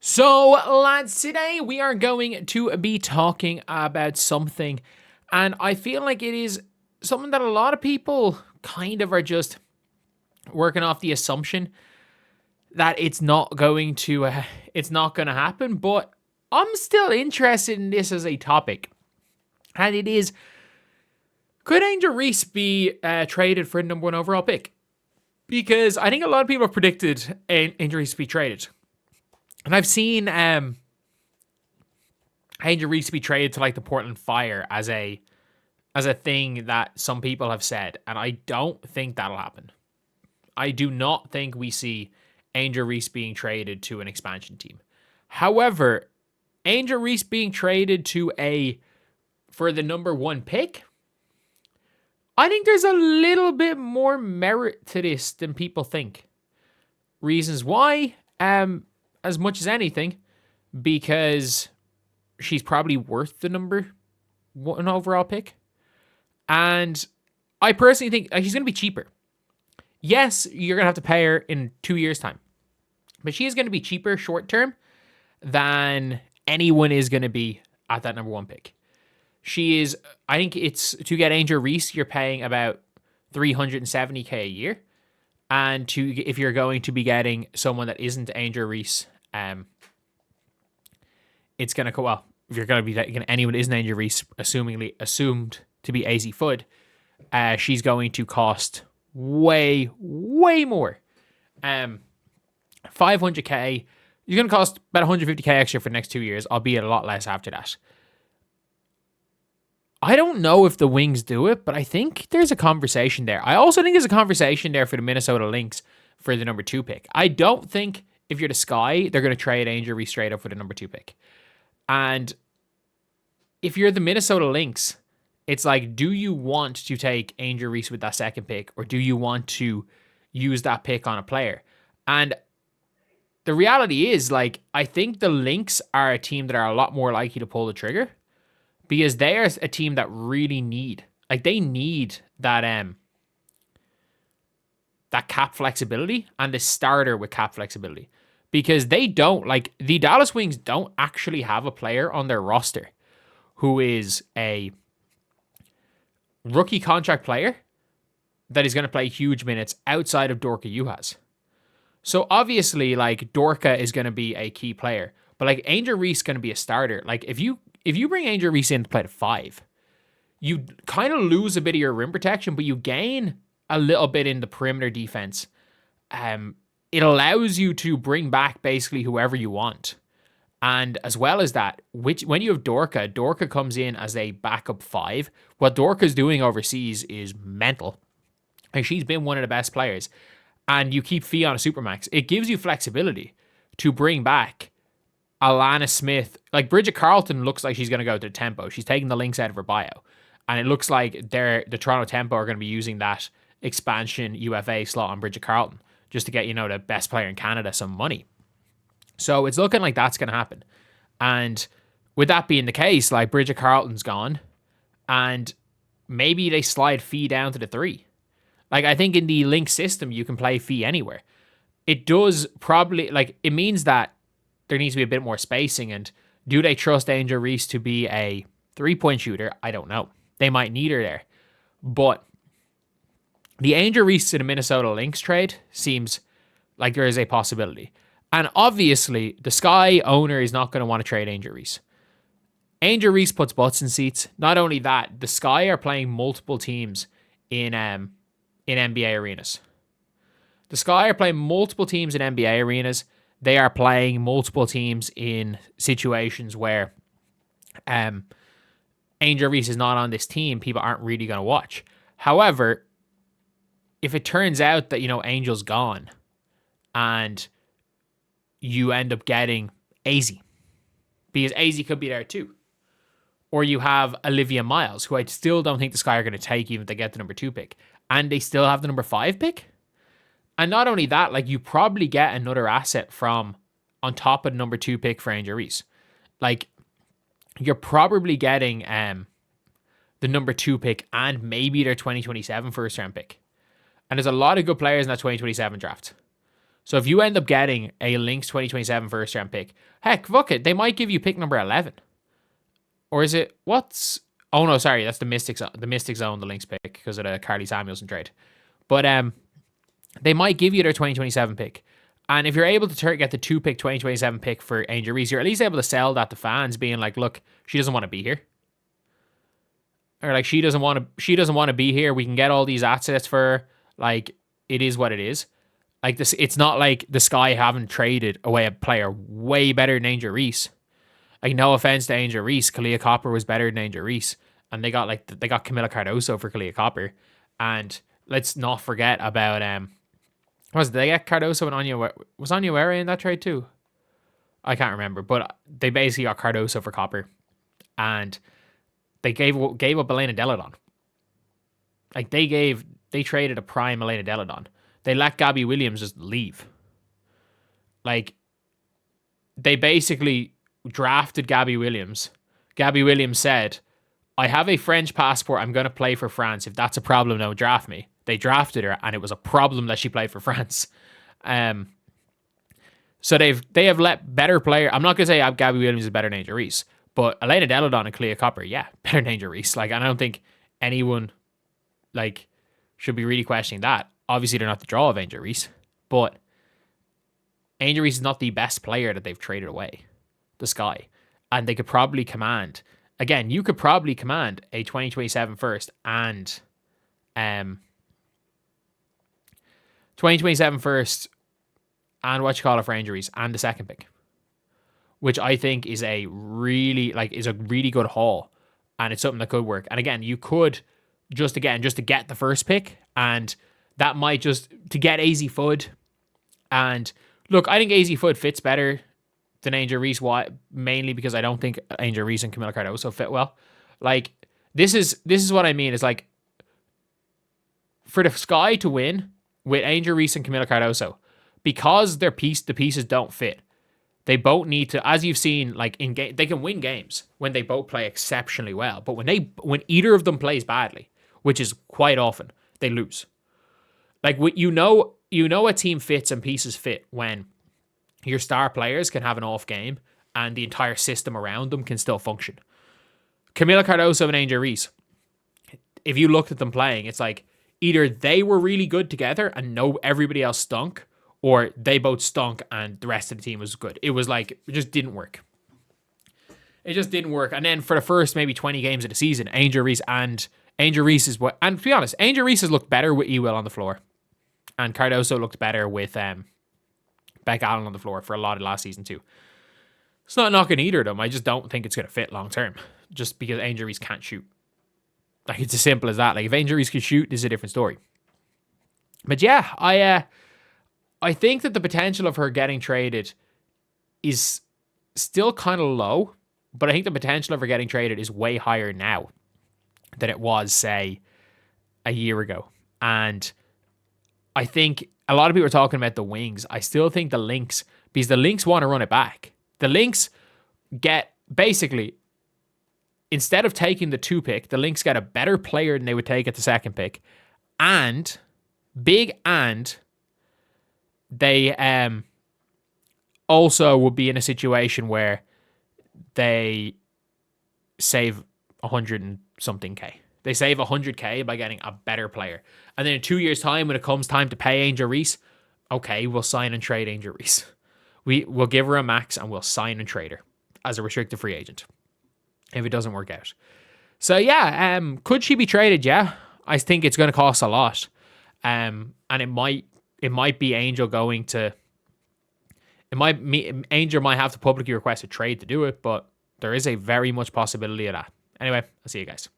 So, lads, today we are going to be talking about something, and I feel like it is something that a lot of people kind of are just working off the assumption that it's not going to happen, but I'm still interested in this as a topic, and it is: could Angel Reese be traded for a number one overall pick? Because I think a lot of people have predicted Angel Reese to be traded. And I've seen Angel Reese be traded to like the Portland Fire as a thing that some people have said, and I don't think that'll happen. I do not think we see Angel Reese being traded to an expansion team. However, Angel Reese being traded for the number one pick, I think there's a little bit more merit to this than people think. Reasons why, as much as anything, because she's probably worth the number one overall pick. And I personally think she's going to be cheaper. Yes, you're going to have to pay her in 2 years' time. But she is going to be cheaper short term than anyone is going to be at that number one pick. She is, I think it's, to get Angel Reese, you're paying about $370K a year. And if you're going to be getting someone that isn't Angel Reese, it's going to go, well, if you're going to be getting anyone that isn't Angel Reese, assumed to be AZ Fudd, she's going to cost way more. 500K, you're going to cost about 150K extra for the next 2 years, albeit a lot less after that. I don't know if the Wings do it, but I think there's a conversation there. I also think there's a conversation there for the Minnesota Lynx for the number 2 pick. I don't think if you're the Sky, they're going to trade Angel Reese straight up for the number 2 pick. And if you're the Minnesota Lynx, it's like, do you want to take Angel Reese with that second pick, or do you want to use that pick on a player? And the reality is, like, I think the Lynx are a team that are a lot more likely to pull the trigger, because they are a team that really need that that cap flexibility and the starter with cap flexibility, because they don't, like, the Dallas Wings don't actually have a player on their roster who is a rookie contract player that is going to play huge minutes outside of Dorka Juhas. So obviously, like, Dorka is going to be a key player, but like Angel Reese is going to be a starter. Like, if you bring Angel Reese in to play the 5, you kind of lose a bit of your rim protection, but you gain a little bit in the perimeter defense. It allows you to bring back basically whoever you want. And as well as that, when you have Dorka comes in as a backup 5. What Dorka's doing overseas is mental. And she's been one of the best players. And you keep Fee on a Supermax. It gives you flexibility to bring back Alana Smith. Like, Bridget Carleton looks like she's going to go to the Tempo. She's taking the Lynx out of her bio. And it looks like the Toronto Tempo are going to be using that expansion UFA slot on Bridget Carleton just to get, the best player in Canada some money. So it's looking like that's going to happen. And with that being the case, like, Bridget Carleton's gone, and maybe they slide Fee down to the 3. Like, I think in the Lynx system, you can play Fee anywhere. It does probably, like, it means that there needs to be a bit more spacing. And do they trust Angel Reese to be a 3-point shooter? I don't know. They might need her there. But the Angel Reese to the Minnesota Lynx trade seems like there is a possibility. And obviously, the Sky owner is not going to want to trade Angel Reese. Angel Reese puts butts in seats. Not only that, the Sky are playing multiple teams in NBA arenas. The Sky are playing multiple teams in NBA arenas. They are playing multiple teams in situations where Angel Reese is not on this team. People aren't really going to watch. However, if it turns out that, Angel's gone and you end up getting AZ, because AZ could be there too. Or you have Olivia Miles, who I still don't think the Sky are going to take even if they get the number 2 pick. And they still have the number 5 pick. And not only that, like, you probably get another asset from on top of the number 2 pick for Angel Reese. Like, you're probably getting the number 2 pick and maybe their 2027 first round pick. And there's a lot of good players in that 2027 draft. So if you end up getting a Lynx 2027 first round pick, heck, fuck it, they might give you pick number 11. Or is it, oh no, sorry, that's the Mystics. The Mystics own the Lynx pick because of the Carly Samuelson trade. But they might give you their 2027 pick. And if you're able to get the 2-pick 2027 pick for Angel Reese, you're at least able to sell that to fans, being like, look, she doesn't want to be here. Or like, she doesn't want to be here. We can get all these assets for her. Like, it is what it is. Like, this, it's not like the Sky haven't traded away a player way better than Angel Reese. Like, no offense to Angel Reese, Kalia Copper was better than Angel Reese, and they got Camilla Cardoso for Kalia Copper. And let's not forget about did they get Cardoso and Anya? Was Anya Wera in that trade too? I can't remember, but they basically got Cardoso for Copper, and they gave up Elena Deladon. Like, they traded a prime Elena Deladon. They let Gabby Williams just leave. Like, they basically drafted Gabby Williams. Gabby Williams said, I have a French passport. I'm going to play for France. If that's a problem, don't draft me. They drafted her, and it was a problem that she played for France. So they have let better player. I'm not going to say Gabby Williams is better than Angel Reese, but Elena Deladon and Kalia Copper, yeah, better than Angel Reese. Like, I don't think anyone like should be really questioning that. Obviously, they're not the draw of Angel Reese, but Angel Reese is not the best player that they've traded away, the Sky. And they could probably command, again, you could probably command a 2027 first and 2027 first and for Angel Reese and the second pick, which I think is a really good haul, and it's something that could work. And again, you could just to get the first pick, and that might just to get AZ Fudd. And look, I think AZ Fudd fits better than Angel Reese. Why? Mainly because I don't think Angel Reese and Camilla Cardoso fit well. Like, this is what I mean. It's like, for the Sky to win with Angel Reese and Camilla Cardoso, because the pieces don't fit, they both need to, as you've seen, like in game, they can win games when they both play exceptionally well. But when either of them plays badly, which is quite often, they lose. Like, you know a team fits and pieces fit when your star players can have an off game and the entire system around them can still function. Camilla Cardoso and Angel Reese, if you looked at them playing, it's like either they were really good together and everybody else stunk, or they both stunk and the rest of the team was good. It was like, it just didn't work. It just didn't work. And then for the first maybe 20 games of the season, Angel Reese is what, and to be honest, Angel Reese has looked better with Ewell on the floor. And Cardoso looked better with Beck Allen on the floor for a lot of last season too. It's not knocking either of them. I just don't think it's going to fit long term, just because Angel Reese can't shoot. Like, it's as simple as that. Like, if Angel Reese can shoot, this is a different story. But yeah, I think that the potential of her getting traded is still kind of low, but I think the potential of her getting traded is way higher now than it was, say, a year ago. And I think a lot of people are talking about the Wings. I still think the Lynx, because the Lynx want to run it back. The Lynx get, basically, instead of taking the 2 pick, the Lynx get a better player than they would take at the second pick. And, they also would be in a situation where they save 100 and something K. They save 100K by getting a better player. And then in 2 years' time, when it comes time to pay Angel Reese, okay, we'll sign and trade Angel Reese. We'll give her a max and we'll sign and trade her as a restricted free agent if it doesn't work out. So yeah, could she be traded? Yeah, I think it's going to cost a lot. And it might be Angel going to... Angel might have to publicly request a trade to do it, but there is a very much possibility of that. Anyway, I'll see you guys.